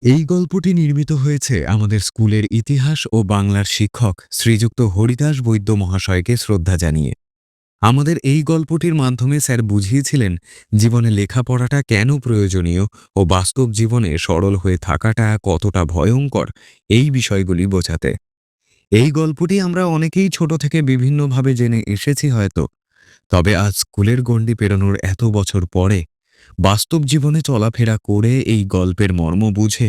এই গল্পটি নির্মিত হয়েছে আমাদের স্কুলের ইতিহাস ও বাংলার শিক্ষক শ্রীযুক্ত হরিদাস বৈদ্য মহাশয়কে শ্রদ্ধা জানিয়ে। আমাদের এই গল্পটির মাধ্যমে স্যার বুঝিয়েছিলেন জীবনে লেখাপড়াটা কেন প্রয়োজনীয় ও বাস্তব জীবনে সরল হয়ে থাকাটা কতটা ভয়ঙ্কর, এই বিষয়গুলি বোঝাতে। এই গল্পটি আমরা অনেকেই ছোট থেকে বিভিন্নভাবে জেনে এসেছি হয়তো, তবে আজ স্কুলের গণ্ডি পেরোনোর এত বছর পরে বাস্তব জীবনে চলাফেরা করে এই গল্পের মর্ম বুঝে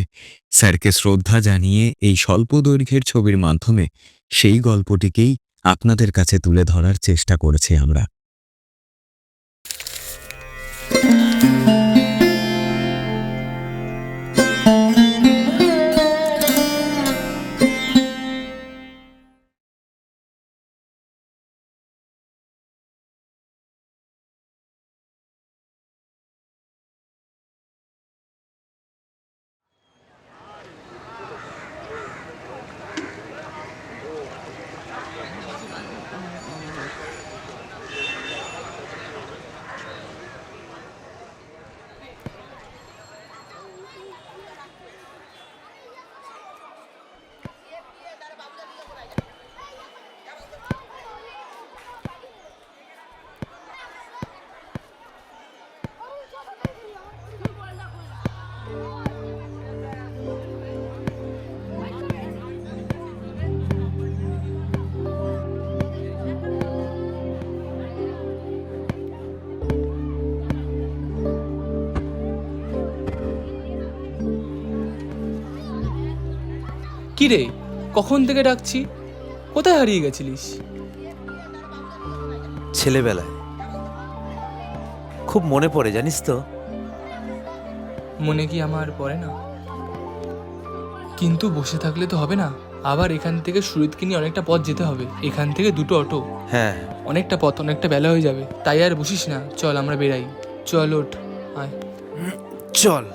স্যারকে শ্রদ্ধা জানিয়ে এই স্বল্প দৈর্ঘ্যের ছবির মাধ্যমে সেই গল্পটিকেই আপনাদের কাছে তুলে ধরার চেষ্টা করেছি আমরা। কি রে, কখন থেকে ডাকছি, কোথায় হারিয়ে গেছিলিস? ছেলেবেলায় খুব মনে পড়ে, জানিস তো। মনে কি আমার পড়ে না? কিন্তু বসে থাকলে তো হবে না, আবার এখান থেকে সুরিতকে নিয়ে অনেকটা পথ যেতে হবে। এখান থেকে 2টো অটো, হ্যাঁ, অনেকটা পথ, অনেকটা বেলা হয়ে যাবে। তাই আর বসিস না, চল আমরা বেরাই। চল ওঠ, আয়। চল।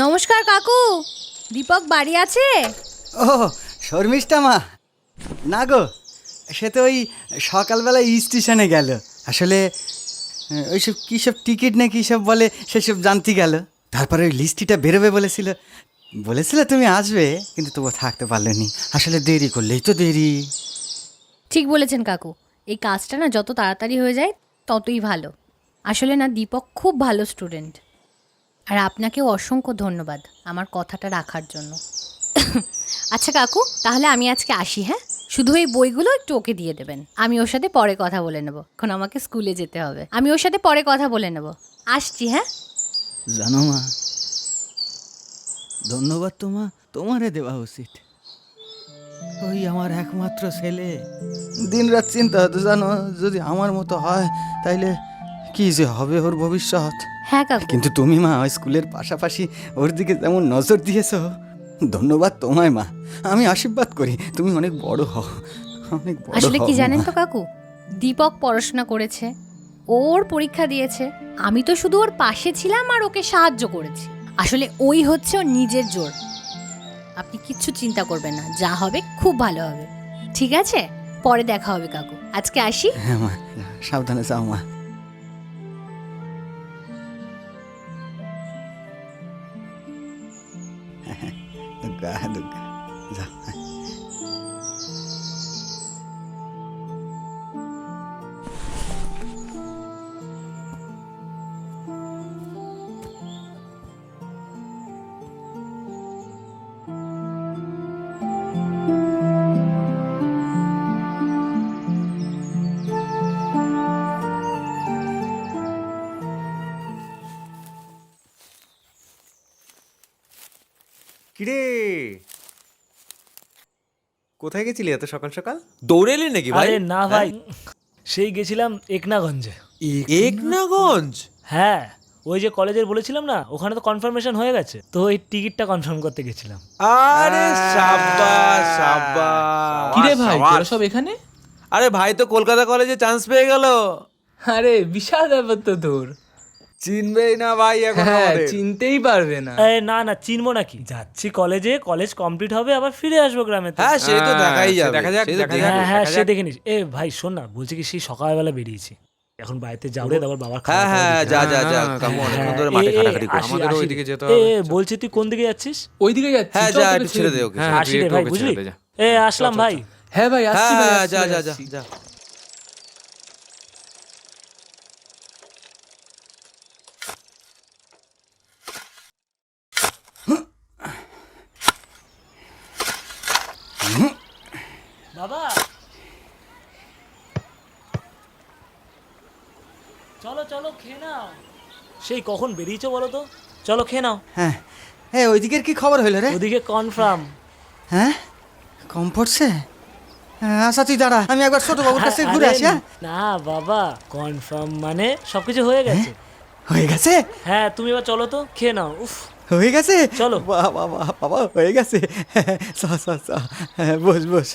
নমস্কার কাকু, দীপক বাড়ি আছে? ও শর্মিষ্ঠা মা, না গো, সে তো ওই সকালবেলা স্টেশনে গেল। আসলে ওইসব কী সব টিকিট না কী সব বলে, সেসব জানতে গেল। তারপরে ওই লিস্টিটা বেরোবে বলেছিল, তুমি আসবে, কিন্তু তবু থাকতে পারলেনি। আসলে দেরি করলেই তো দেরি। ঠিক বলেছেন কাকু, এই কাজটা না যত তাড়াতাড়ি হয়ে যায় ততই ভালো। আসলে না, দীপক খুব ভালো স্টুডেন্ট, আর আপনাকেও অসংখ্য ধন্যবাদ আমার কথাটা রাখার জন্য। আচ্ছা কাকু, তাহলে আমি আজকে আসি, হ্যাঁ? শুধু এই বইগুলো একটু ওকে দিয়ে দেবেন, আমি ওর সাথে পরে কথা বলে নেব। এখন আমাকে স্কুলে যেতে হবে, আমি ওর সাথে পরে কথা বলে নেব। আসছি, হ্যাঁ? জানো মা, ধন্যবাদ তোমারে দেওয়া উচিত। ওই আমার একমাত্র ছেলে, দিন রাত চিন্তা হতো জানো, যদি আমার মতো হয় তাইলে কি যে হবে ওর ভবিষ্যৎ। হ্যাঁ কাকু। কিন্তু তুমি মা ওই স্কুলের পাশাপাশি ওর দিকে যেমন নজর দিয়েছো, ধন্যবাদ তোমায় মা। আমি আশীর্বাদ করি তুমি অনেক বড় হও, অনেক বড় হও। আসলে কি জানেন মা। তো কাকু, দীপক পড়াশোনা করেছে, ওর পরীক্ষা দিয়েছে, আমি তো শুধু ওর পাশে ছিলাম আর ওকে সাহায্য করেছি। আসলে ওই হচ্ছে ওর নিজের জোর। আপনি কিচ্ছু চিন্তা করবেন না, যা হবে খুব ভালো হবে। ঠিক আছে, পরে দেখা হবে কাকু, আজকে আসি। হ্যাঁ মা, সাবধানে যাও মা। দুর্গা দুর্গা, যাও। কিরে, কোথায় গেছিলি এত সকাল সকাল? দৌড়ে এলি নাকি ভাই? আরে না ভাই, সেই গেছিলাম একনাগঞ্জে। একনাগঞ্জ? হ্যাঁ, ওই যে কলেজের বলেছিলাম না, ওখানে তো কনফার্মেশন হয়ে গেছে, তো ওই টিকিটটা কনফার্ম করতে গেছিলাম। আরে সাব্বাস সাব্বাস। কিরে ভাই সাব্বাস। তোরা সব এখানে? আরে ভাই তো কলকাতা কলেজে চান্স পেয়ে গেল। আরে বিশাল ব্যাপার তো তোর। চিনবেই না ভাই এখন হ্যাঁ, আমাদের। চিনতেই পারবে না। না না, চিনবো নাকি? যাচ্ছি কলেজে, কলেজ কমপ্লিট হবে, আবার ফিরে আসবো গ্রামে। হ্যাঁ সে তো দেখাই সে যাবে। দেখা যাক, সে তো দেখা দেখে- যাক। হ্যাঁ হ্যাঁ, দেখা সে যাক। দেখে নিস। ভাই শোন না, বলছি কি, সেই সকালবেলা বেরিয়েছি, এখন বাড়িতে যাবো রে, তারপর বাবার হ্যাঁ হ্যাঁ, যা যা যা, না, কামু হ্যাঁ, অনেকক্ষণ ধরে মাঠে খাটাখাটি করছি। আমাদেরও ওইদিকে যেতে হবে। বলছি তুই কোন দিকে যাচ্ছিস? ওইদিকে যাচ্ছি, হ্যাঁ চল যা, তোকে একটু ছেড়ে দে দিই। ওকে। হ্যাঁ, আসি তুই রে একটু ভাই, ওকে বুঝলি? ছেড়ে দে, যা। আসলাম ভাই। হ্যাঁ ভাই আসছি ভাই, হ্যাঁ আসছি যা ভাই, যা যা আসছি। যা। বাবা, চলো চলো, খেয়ে নাও। সেই কখন বেরিয়েছো বলো তো? চলো খেয়ে নাও। হ্যাঁ, হ্যাঁ, ওইদিকের কি খবর হইল রে? ওদিকে কনফার্ম। হ্যাঁ, কম পড়ছে? আচ্ছা তুই দাঁড়া, আমি একবার ছোট বাবুর কাছে ঘুরে আসি। হ্যাঁ, না বাবা, কনফার্ম মানে সবকিছু হয়ে গেছে। হয়ে গেছে? হ্যাঁ, তুমি এবার চলো তো, খেয়ে নাও। উফ, হয়ে গেছে? চলো। বাহ বাহ বাহ, বাবা হয়ে গেছে। চ চ চ, হ্যাঁ, বস বস।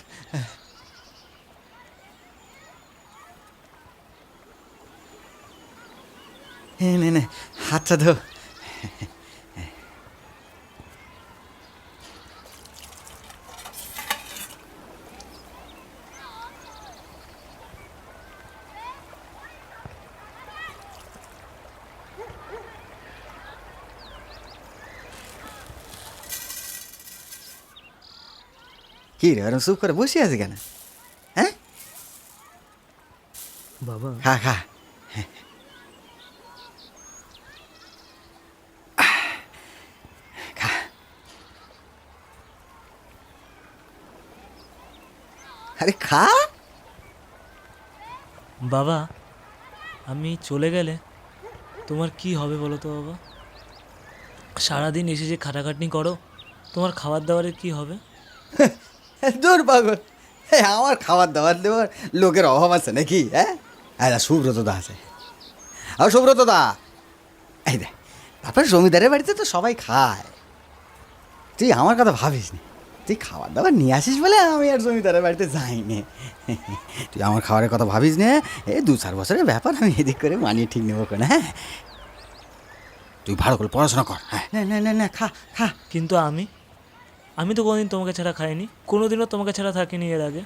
হ্যাঁ, নে নে, হাতটা ধো। কি রে, ওরম চুপ করে বসে আছে কেন? হ্যাঁ বাবা, খা খা। খা। আরে খা। বাবা, আমি চলে গেলে তোমার কি হবে বলো তো বাবা? সারাদিন এসে যে খাটাখাটনি করো, তোমার খাবার দাবারের কি হবে? দূর পাগল, আমার খাবার দাবার দেওয়ার লোকের অভাব আছে নাকি? হ্যাঁ, আচ্ছা সুব্রত দা আছে। আর সুব্রত দা, এই দেখ, তারপরে জমিদারের বাড়িতে তো সবাই খায়, তুই আমার কথা ভাবিস নি। তুই খাবার দাবার নিয়ে আসিস বলে আমি আর জমিদারের বাড়িতে যাইনি। তুই আমার খাবারের কথা ভাবিস নে, এই 2-4 বছরের ব্যাপার, আমি এদিক করে মানিয়ে ঠিক নেবো কেন। হ্যাঁ, তুই ভালো করে পড়াশোনা কর। হ্যাঁ, না না না না, খা খা। কিন্তু আমি তো কোনোদিন তোমাকে ছাড়া খাইনি, কোনোদিনও তোমাকে ছাড়া থাকিনি এর আগে।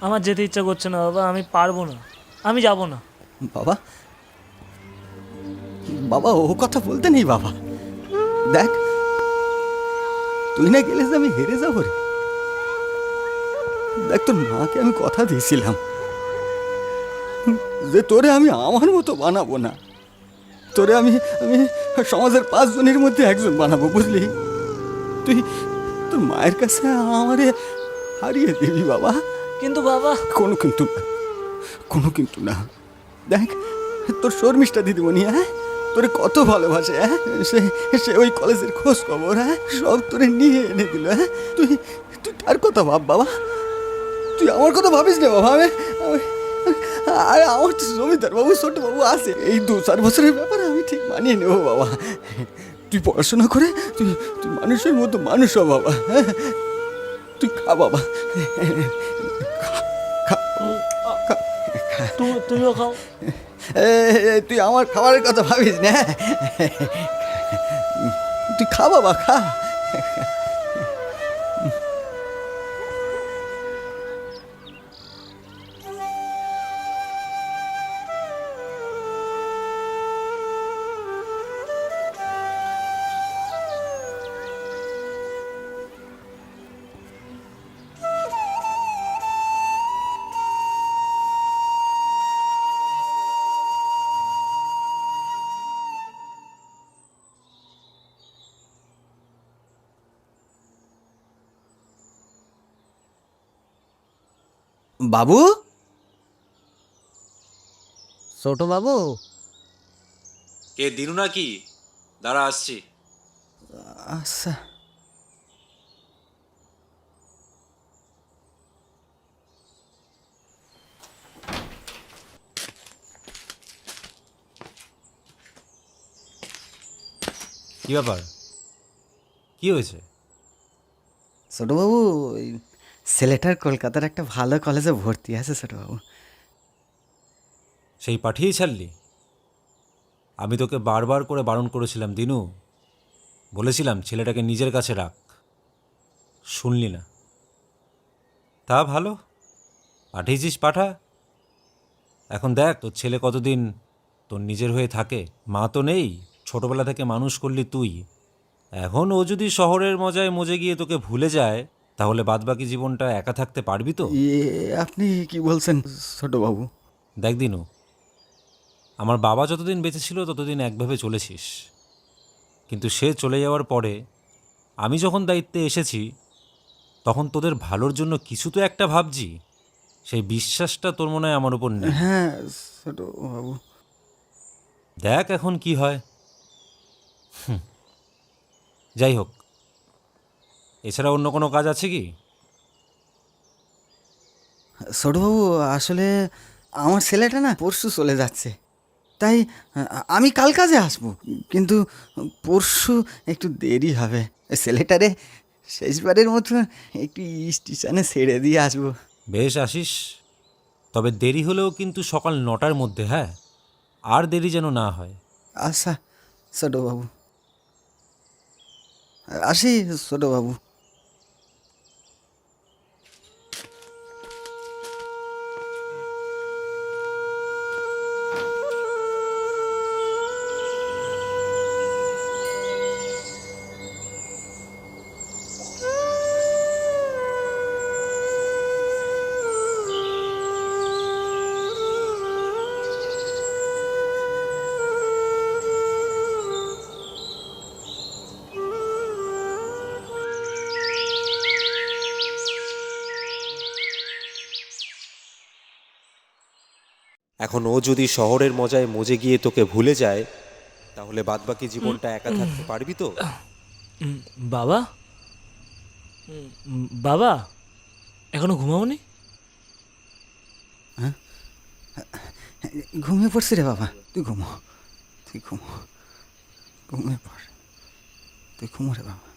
আমার যেতে ইচ্ছা করছে না বাবা, আমি পারবো না, আমি যাব না। বাবা, বাবা ও কথা বলতে নেই বাবা। দেখ, তুই না গেলে যে আমি হেরে যাবো রে। দেখ, তোর মাকে আমি কথা দিয়েছিলাম যে তোরে আমি আমার মতো বানাবো না, তোরে আমি আমি সমাজের 5 জনের মধ্যে একজন বানাবো, বুঝলি? তুই তোর মায়ের কাছে আমারে হারিয়ে দিবি বাবা। কিন্তু বাবা, কোনো কিন্তু না, কোনো কিন্তু না। দেখ, তোর শর্মিষ্ঠা দিদিমণি, হ্যাঁ, তোরে কত ভালোবাসে। হ্যাঁ, সে সে ওই কলেজের খোঁজ খবর, হ্যাঁ, সব তোরে নিয়ে এনে দিল। হ্যাঁ, তুই তুই তার কথা ভাব বাবা, তুই আমার কথা ভাবিস না বাবা। আরে আমার তো জমিদার বাবু, ছোট বাবু আছে, এই 2-4 বছরের ব্যাপারে আমি ঠিক মানিয়ে নেবো বাবা। তুই পড়াশোনা করে তুই তুই মানুষের মতো মানুষ হ বাবা। হ্যাঁ, তুই খা বাবা, খা খা। তুমিও খাও। তুই আমার খাবারের কথা ভাবিস না, তুই খা বাবা, খা। বাবু, ছোট বাবু। কে দিনু নাকি? দাঁড়া আসছি। আচ্ছা, কি ব্যাপার? কি হয়েছে? ছোটবাবু, ওই ছেলেটার কলকাতার একটা ভালো কলেজে ভর্তি আছে ছোটবাবু। সেই পাঠিয়েই ছাড়লি? আমি তোকে বারবার করে বারণ করেছিলাম দিনু, বলেছিলাম ছেলেটাকে নিজের কাছে রাখ, শুনলি না। তা ভালো, পাঠিয়েছিস পাঠা। এখন দেখ তোর ছেলে কতদিন তোর নিজের হয়ে থাকে। মা তো নেই, ছোটবেলা থেকে মানুষ করলি তুই। এখন ও যদি শহরের মজায় মজে গিয়ে তোকে ভুলে যায়, তাহলে বাদবাকি জীবনটা একা থাকতে পারবি তো? আপনি কি বলছেন ছোটবাবু? দেখ দিনু, আমার বাবা যতদিন বেঁচে ছিল ততদিন একভাবে চলেছিস, কিন্তু সে চলে যাওয়ার পরে আমি যখন দায়িত্বে এসেছি তখন তোদের ভালোর জন্য কিছু তো একটা ভাবছি। সেই বিশ্বাসটা তোর মনে হয় আমার উপর নেই। হ্যাঁ ছোটবাবু। দেখ এখন কি হয়। যাই হোক, এছাড়া অন্য কোনো কাজ আছে কি? ছোটবাবু, আসলে আমার ছেলেটা না পরশু চলে যাচ্ছে, তাই আমি কাল কাজে আসবো, কিন্তু পরশু একটু দেরি হবে। ছেলেটারে শেষবারের মতো একটু স্টেশনে ছেড়ে দিয়ে আসবো। বেশ আসিস, তবে দেরি হলেও কিন্তু সকাল 9টার মধ্যে, হ্যাঁ? আর দেরি যেন না হয়। আচ্ছা ছোটবাবু, আসি ছোটবাবু। এখন ও যদি শহরের মজায় মজে গিয়ে তোকে ভুলে যায়, তাহলে বাদবাকি জীবনটা একা থাকতে পারবি তো? বাবা, বাবা, এখনো ঘুমাওনি? ঘুমিয়ে পড়ছি রে বাবা, তুই ঘুমো, তুই ঘুমো, ঘুমিয়ে পড়, তুই ঘুমো রে বাবা।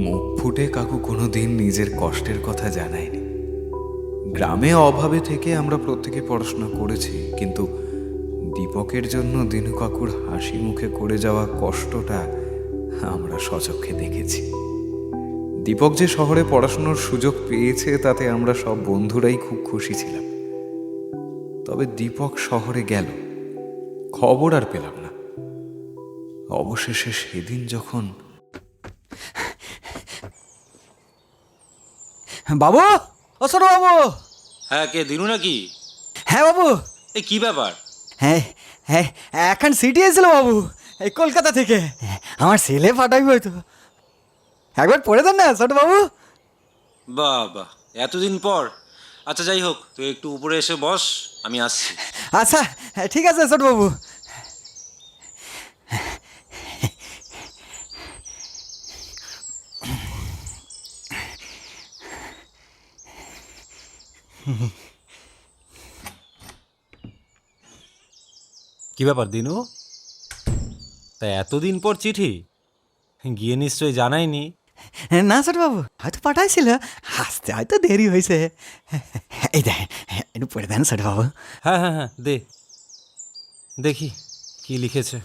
মুখ ফুটে কাকু কোনোদিন নিজের কষ্টের কথা জানায়নি। গ্রামে অভাবে থেকে আমরা প্রত্যেকে পড়াশোনা করেছি, কিন্তু দীপকের জন্য দিনু কাকুর হাসি মুখে করে যাওয়া কষ্টটা আমরা সচক্ষে দেখেছি। দীপক যে শহরে পড়াশোনার সুযোগ পেয়েছে তাতে আমরা সব বন্ধুরাই খুব খুশি ছিলাম। তবে দীপক শহরে গেল, খবর আর পেলাম না। অবশেষে সেদিন যখন বাবু, ও ছোট বাবু। হ্যাঁ, কে দিনু নাকি? হ্যাঁ বাবু। এ কি ব্যাপার? হ্যাঁ হ্যাঁ, এখন সিটি এসেছিল বাবু, এই কলকাতা থেকে। আমার ছেলে পাঠাইব তো, একবার পড়ে দেন না ছোট বাবু। বাহ বাহ, এতদিন পর। আচ্ছা যাই হোক, তুই একটু উপরে এসে বস, আমি আসছি। আচ্ছা ঠিক আছে ছোট বাবু। কি ব্যাপার দিনু, তা এতদিন পর চিঠি? গিয়ে নিশ্চয়ই জানায়নি। না ছোটবাবু, হয়তো পাঠাইছিল, আসতে হয়তো দেরি হয়েছে। এই দেখ, একটু পড়ে দেন ছোটবাবু। হ্যাঁ হ্যাঁ হ্যাঁ, দে দেখি কি লিখেছে।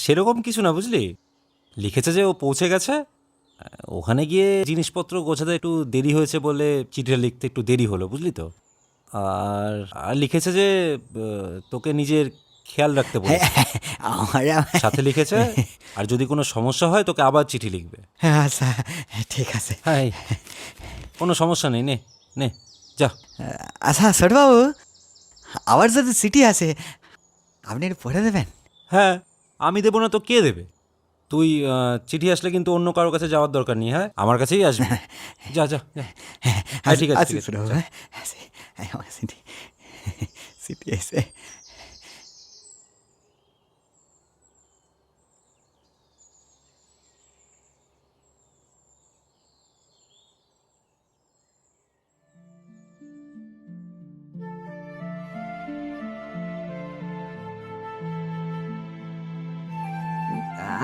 সেরকম কিছু না, বুঝলি। লিখেছে যে ও পৌঁছে গেছে, ওখানে গিয়ে জিনিসপত্র গোছাতে একটু দেরি হয়েছে বলে চিঠিটা লিখতে একটু দেরি হলো, বুঝলি তো। আর আর লিখেছে যে তোকে নিজের খেয়াল রাখতে বলেছে। আমার সাথে লিখেছে আর যদি কোনো সমস্যা হয় তোকে আবার চিঠি লিখবে। আচ্ছা, ঠিক আছে। হ্যাঁ, এই, কোনো সমস্যা নেই, নে নে যা। আচ্ছা ছোটবাবু, আবার যদি চিঠি আসে আপনি একটু পড়ে দেবেন? হ্যাঁ, আমি দেবো না তো কে দেবে? তুই চিঠি আসলে কিন্তু অন্য কারোর কাছে যাওয়ার দরকার নেই, হ্যাঁ, আমার কাছেই আসবি। যা যা যা। হ্যাঁ, ঠিক আছে, আচ্ছা ঠিক আছে, ছোটবাবু, যা। আমার চিঠি চিঠি এসে।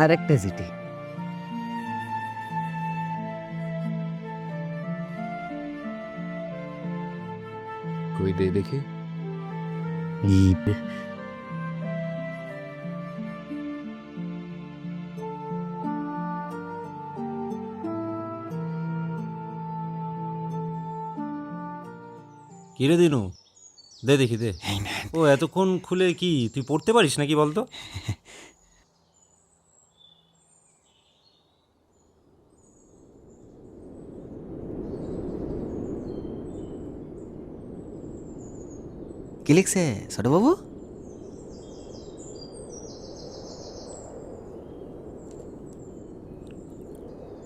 আর একটা চিঠি। কই দে দেখি। কি রে দিনু, দে দেখি দে। এই নেন। ও এতক্ষণ খুলে কি তুই পড়তে পারিস নাকি বলতো? কি লিখছে ছোটবাবু?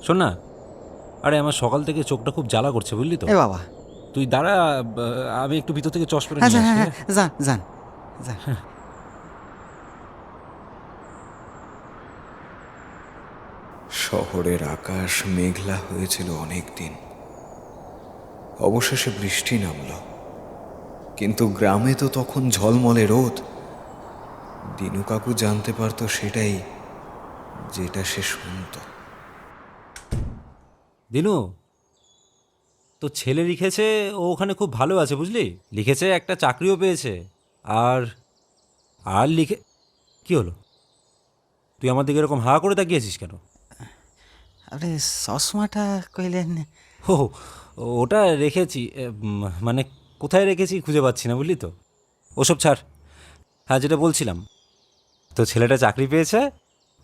শোন না, আরে আমার সকাল থেকে চোখটা খুব জ্বালা করছে, বুঝলি তো। এ বাবা, তুই দাঁড়া, আমি একটু ভিতর থেকে চশমাটা আচ্ছা নিয়ে হ্যাঁ আসি। হ্যাঁ, যান যান যান। শহরের আকাশ মেঘলা হয়েছিল অনেক দিন। অবশেষে বৃষ্টি নামল, কিন্তু গ্রামে তো তখন ঝলমলে রোদ। দিনু কাকু জানতে পারতো সেটাই, যেটা সে শুনতো। দিনু, তো ছেলে লিখেছে ও ওখানে খুব ভালো আছে, বুঝলি। লিখেছে একটা চাকরিও পেয়েছে। আর আর লিখে কি হলো? তুই আমার দিকে এরকম হা করে তাকিয়েছিস কেন? আপনি চশমাটা কইলেন? ও, ওটা রেখেছি, মানে কোথায় রেখেছি খুঁজে পাচ্ছি না, বুঝলি তো। ওসব ছাড়। হ্যাঁ, যেটা বলছিলাম, তো ছেলেটা চাকরি পেয়েছে,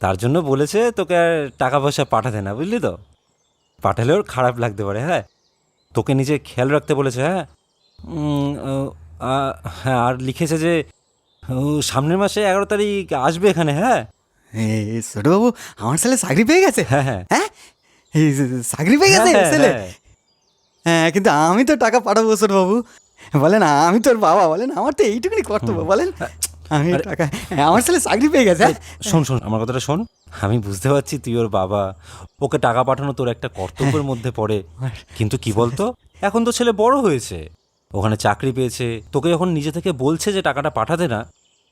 তার জন্য বলেছে তোকে আর টাকা পয়সা পাঠাতে না, বুঝলি তো। পাঠালে ওর খারাপ লাগতে পারে, হ্যাঁ। তোকে নিজে খেয়াল রাখতে বলেছে, হ্যাঁ। হ্যাঁ, আর লিখেছে যে সামনের মাসে 11 তারিখ আসবে এখানে, হ্যাঁ। ছোটবাবু, আমার ছেলে চাকরি পেয়ে গেছে? হ্যাঁ হ্যাঁ হ্যাঁ, এই চাকরি পেয়ে গেছে হ্যাঁ, ছেলে? হ্যাঁ। হ্যাঁ, কিন্তু আমি তো টাকা পাঠাবো ছোটবাবু। বলেন, আমি তোর বাবা, বলেন আমার তো এইটুকুনি কর্তব্য, বলেন। আমি টাকা, আমার ছেলে চাকরি পেয়ে গেছে। শোন শোন, আমার কথাটা শোন। আমি বুঝতে পারছি তুই ওর বাবা, ওকে টাকা পাঠানো তোর একটা কর্তব্যের মধ্যে পড়ে। কিন্তু কি বলতো, এখন তো ছেলে বড় হয়েছে, ওখানে চাকরি পেয়েছে, তোকে যখন নিজে থেকে বলছে যে টাকাটা পাঠাতে না,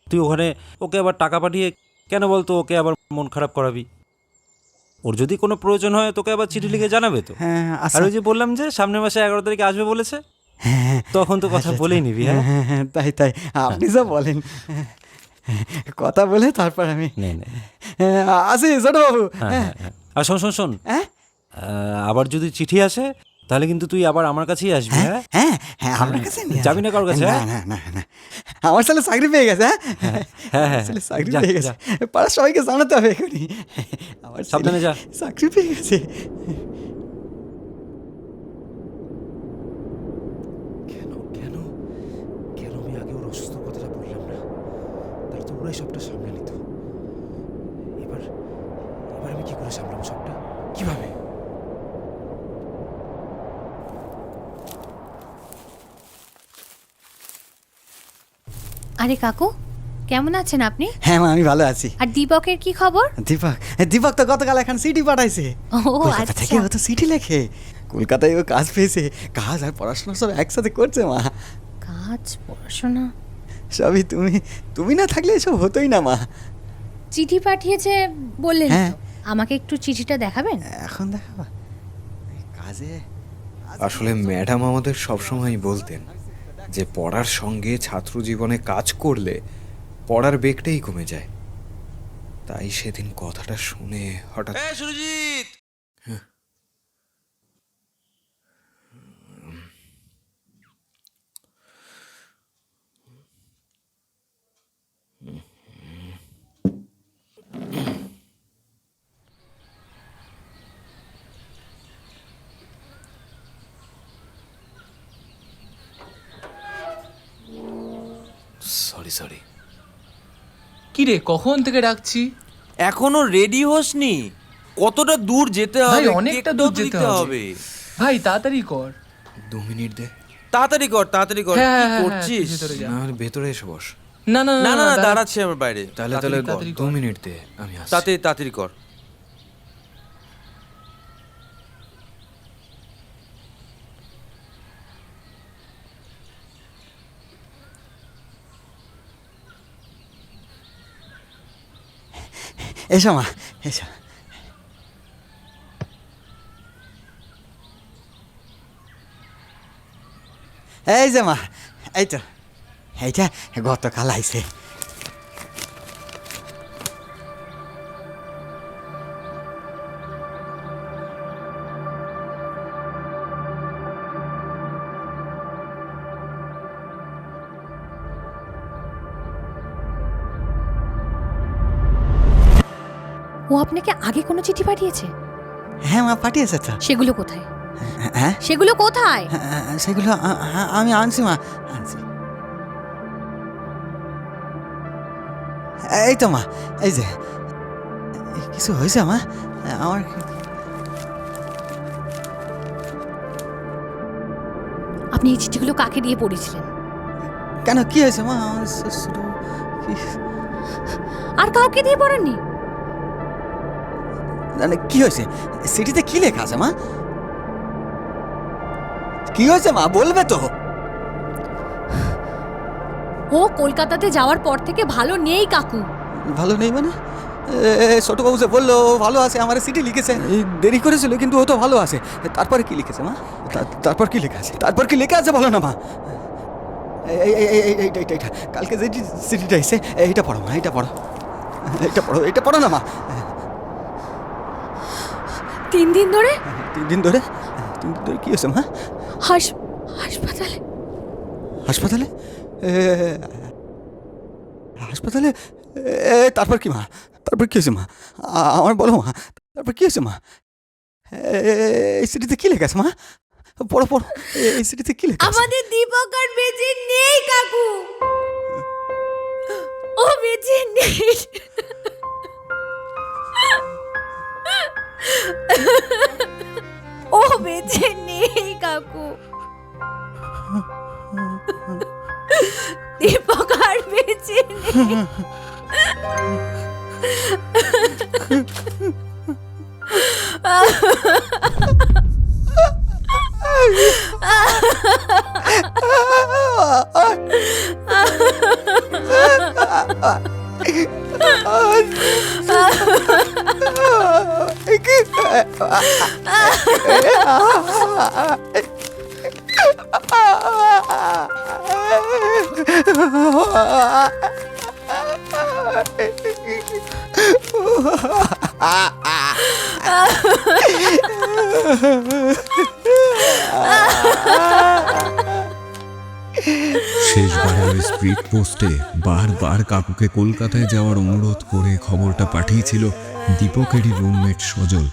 তুই ওখানে ওকে আবার টাকা পাঠিয়ে কেন বলতো ওকে আবার মন খারাপ করাবি? ওর যদি কোনো প্রয়োজন হয় তোকে আবার চিঠি লিখে জানাবে তো। হ্যাঁ, আর আচ্ছা। ওই যে বললাম যে সামনের মাসে 11 তারিখে আসবে বলেছে, হ্যাঁ, তখন তো কথা আচ্ছা, বলেই নিবি। হ্যাঁ, হ্যাঁ, হ্যাঁ, তাই তাই, আপনি যা বলেন। কথা বলে তারপর আমি নে নে। আসি ছোটবাবু। হ্যাঁ হ্যাঁ হ্যাঁ। আর শোন শোন শোন, হ্যাঁ আবার যদি চিঠি আসে তাহলে কিন্তু তুই আবার আমার কাছেই আসবি, হ্যাঁ। হ্যাঁ হ্যাঁ, আপনার কাছে নিয়ে যাবি আসবো। না কারোর কাছে, না হ্যাঁ? না না না, আমার ছেলে চাকরি পেয়ে গেছে। হ্যাঁ হ্যাঁ হ্যাঁ, আমার ছেলে চাকরি যা, পেয়ে গেছে, যা। পাড়ার সবাইকে জানাতে হবে এখনই। আমার ছেলে সাবধানে যা। চাকরি পেয়ে গেছে। কেন কেন কেন আমি আগে ওর অসুস্থ কথাটা বললাম না? তাহলে তো ওরাই সবটা সামলে নিত। এবার এবার আমি কি করে সামলাবো সবটা? কিভাবে? আরে কাকু, কেমন আছেন আপনি? হ্যাঁ মা, আমি ভালো আছি। আর দীপকের কি খবর? দীপক দীপক তো গতকাল এখন সিটি পাঠাইছে। ও কলকাতা থেকে আচ্ছা। ও তো সিটি লেখে, কলকাতায় ও কাজ পেয়েছে। কাজ আর পড়াশোনা সব একসাথে করছে মা। কাজ, পড়াশোনা। সবই তুমি না থাকলে এসব হতোই না মা। চিঠি পাঠিয়েছে বললেন হ্যাঁ। তো। আমাকে একটু চিঠিটা দেখাবেন? এখন দেখাবা এই কাজে। আসলে ম্যাডাম আমাদের সবসময় বলতেন যে পড়ার সঙ্গে ছাত্র জীবনে কাজ করলে পড়ার বেগটাই কমে যায়। তাই সেদিন কথাটা শুনে হঠাৎ সুরজিৎ, সরি কি রে, কখন থেকে ডাকছি? এখনো রেডি হসনি? কতটা দূর যেতে ভাই, হবে? অনেকটা কেকটাও দূর তো যেতে দিতে হবে। ভাই তাড়াতাড়ি কর। 2 মিনিট দে। তাড়াতাড়ি কর, তাড়াতাড়ি কর। হ্যাঁ, কি হ্যাঁ, হ্যাঁ, করছিস? তুই ভেতরে যা। না হলে ভেতরে এসে বস। না না না না না, দাঁড়া। দাঁড়াচ্ছি আমার বাইরে। তাহলে তাড়াতাড়ি 2 কর। মিনিট দে, আমি আসছি। তাড়াতাড়ি তাড়াতাড়ি কর। এসো মা, এসো। এই যে মা, এই তো এইটা গতকাল আইছে। ও আপনাকে আগে কোনো চিঠি পাঠিয়েছে? হ্যাঁ মা, পাঠিয়েছে তো। সেগুলো কোথায়? হ্যাঁ সেগুলো কোথায়? সেগুলো আমি আনছি মা, আনছি। এই তো মা, এই যে। কিছু হয়েছে মা? আমার আপনি এই চিঠিগুলো কাকে দিয়ে পড়েছিলেন? কেন, কি হয়েছে মা? আমার ছোট আর কাউকে দিয়ে পড়েননি? কি হয়েছে? সিটিতে কি লেখা আছে মা? কি হয়েছে মা, বলবে তো? ও কলকাতাতে যাওয়ার পর থেকে ভালো নেই কাকু। ভালো নেই মানে? ছোটবাবু যে বললো ও ভালো আছে, আমার সিটি লিখেছে। দেরি করেছিল কিন্তু ও তো ভালো আছে। তারপরে কি লিখেছে মা? তারপর কি লেখা আছে? তারপর কি লেখা আছে বলো না মা। এইটা কালকে যে সিটিটা এসে এইটা পড়ো মা, এইটা পড়ো, এইটা পড়ো না মা। 3 দিন ধরে 3 দিন ধরে কি হয়েছে মা? হাসপাতালে। হাসপাতালে? হাসপাতালে? তারপর কি মা? তারপর কি হয়েছে মা? আমার বলো মা, তারপর কি হয়েছে মা? এই সিটিতে কি লেখা আছে মা? পড়ো পড়ো, এই সিটিতে কি লেখা আছে? আমাদের দীপক আর বেঁচে নেই কাকু। ও বেঁচে নেই। ও বেঁচে নেই কাকু। দীপক আর বেঁচে নেই। শেষবারের ওই স্পিড পোস্টে বারবার কাকুকে কলকাতায় যাওয়ার অনুরোধ করে খবরটা পাঠিয়েছিল দীপকেরই রুমমেট সজল।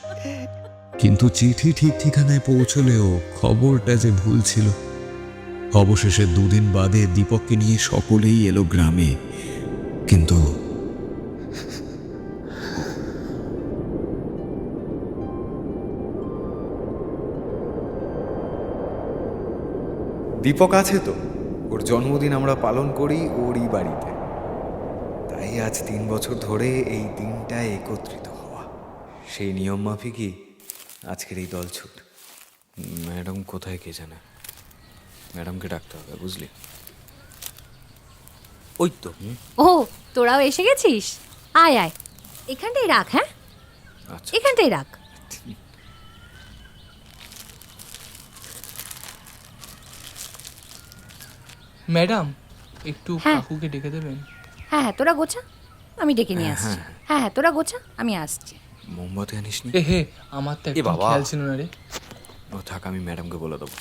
কিন্তু চিঠি ঠিক ঠিকানায় পৌঁছলেও খবরটা যে ভুল ছিল। অবশেষে 2 দিন বাদে দীপককে নিয়ে সকলেই এলো গ্রামে। কিন্তু দীপক আছে তো, ওর জন্মদিন আমরা পালন করি ওরই বাড়িতে। আজ 3 বছর ধরে এই দিনটায় একত্রিত হওয়া। সেই নিয়ম মাফিকই আজকের এই দলছুট। ম্যাডাম কোথায় কে জানে, ম্যাডামকে ডাকতে হবে, বুঝলি? ওই তো ও, তোরাও এসে গেছিস? আয় আয়, এখানটাই রাখ। হ্যাঁ, আচ্ছা, এখানটাই রাখ। ম্যাডাম, একটু হ্যাঁ। কাকুকে ডেকে দেবেন? হ্যাঁ হ্যাঁ, তোরা গোছা, আমি ডেকে নিয়ে আসছি। হ্যাঁ হ্যাঁ, তোরা গোছা, আমি আসছি। মোমবাতি আনিসনি? এ হে, আমার তো একটু বাবা। খেয়াল ছিল না রে। ও থাক, আমি ম্যাডামকে বলে দেবো।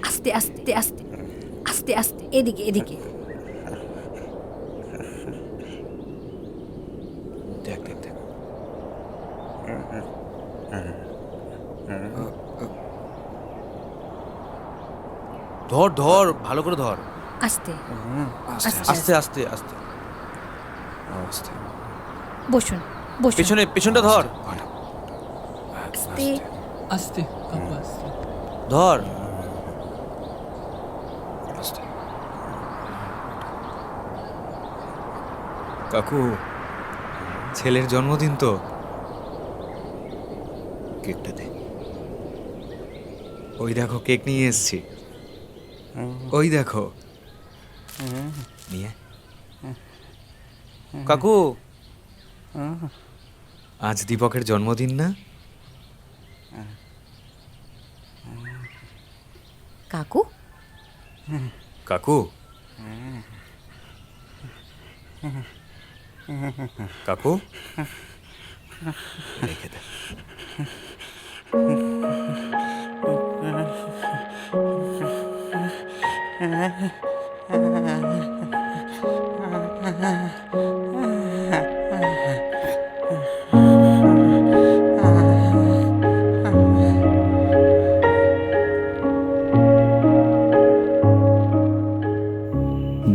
আস্তে আস্তে আস্তে আস্তে আস্তে, এদিকে এদিকে। দেখ দেখ দেখ, ধর ধর, ভালো করে ধর। আস্তে আস্তে আস্তে আস্তে আস্তে আস্তে। আস্তে। বসুন বসুন। পেছনে পেছনটা ধর, আস্তে আস্তে কাকু, আস্তে। ধর। আস্তে। কাকু, ছেলের জন্মদিন তো, কেকটা দে। ওই দেখো কেক নিয়ে এসছি, ওই দেখো নিয়ে। কাকু, আজ দীপকের জন্মদিন না? কাকু, কাকু, কাকু, রেখে দে।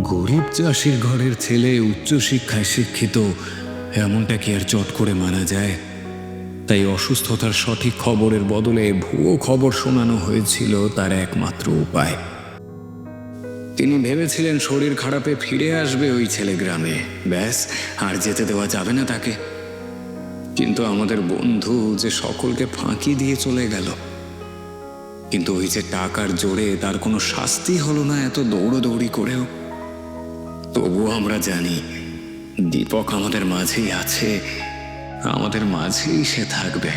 গরিব চাষির ঘরের ছেলে উচ্চশিক্ষায় শিক্ষিত, এমনটা কি আর চট করে মানা যায়? তাই অসুস্থতার সঠিক খবরের বদলে ভুয়ো খবর শোনানো হয়েছিল তার একমাত্র উপায়। তিনি ভেবেছিলেন শরীর খারাপে ফিরে আসবে ওই ছেলে গ্রামে, ব্যাস, আর যেতে দেওয়া যাবে না তাকে। কিন্তু আমাদের বন্ধু যে সকলকে ফাঁকি দিয়ে চলে গেল। কিন্তু ওই যে টাকার জোরে তার কোনো শাস্তি হলো না এত দৌড়দৌড়ি করেও। তবুও আমরা জানি দীপক আমাদের মাঝেই আছে, আমাদের মাঝেই সে থাকবে।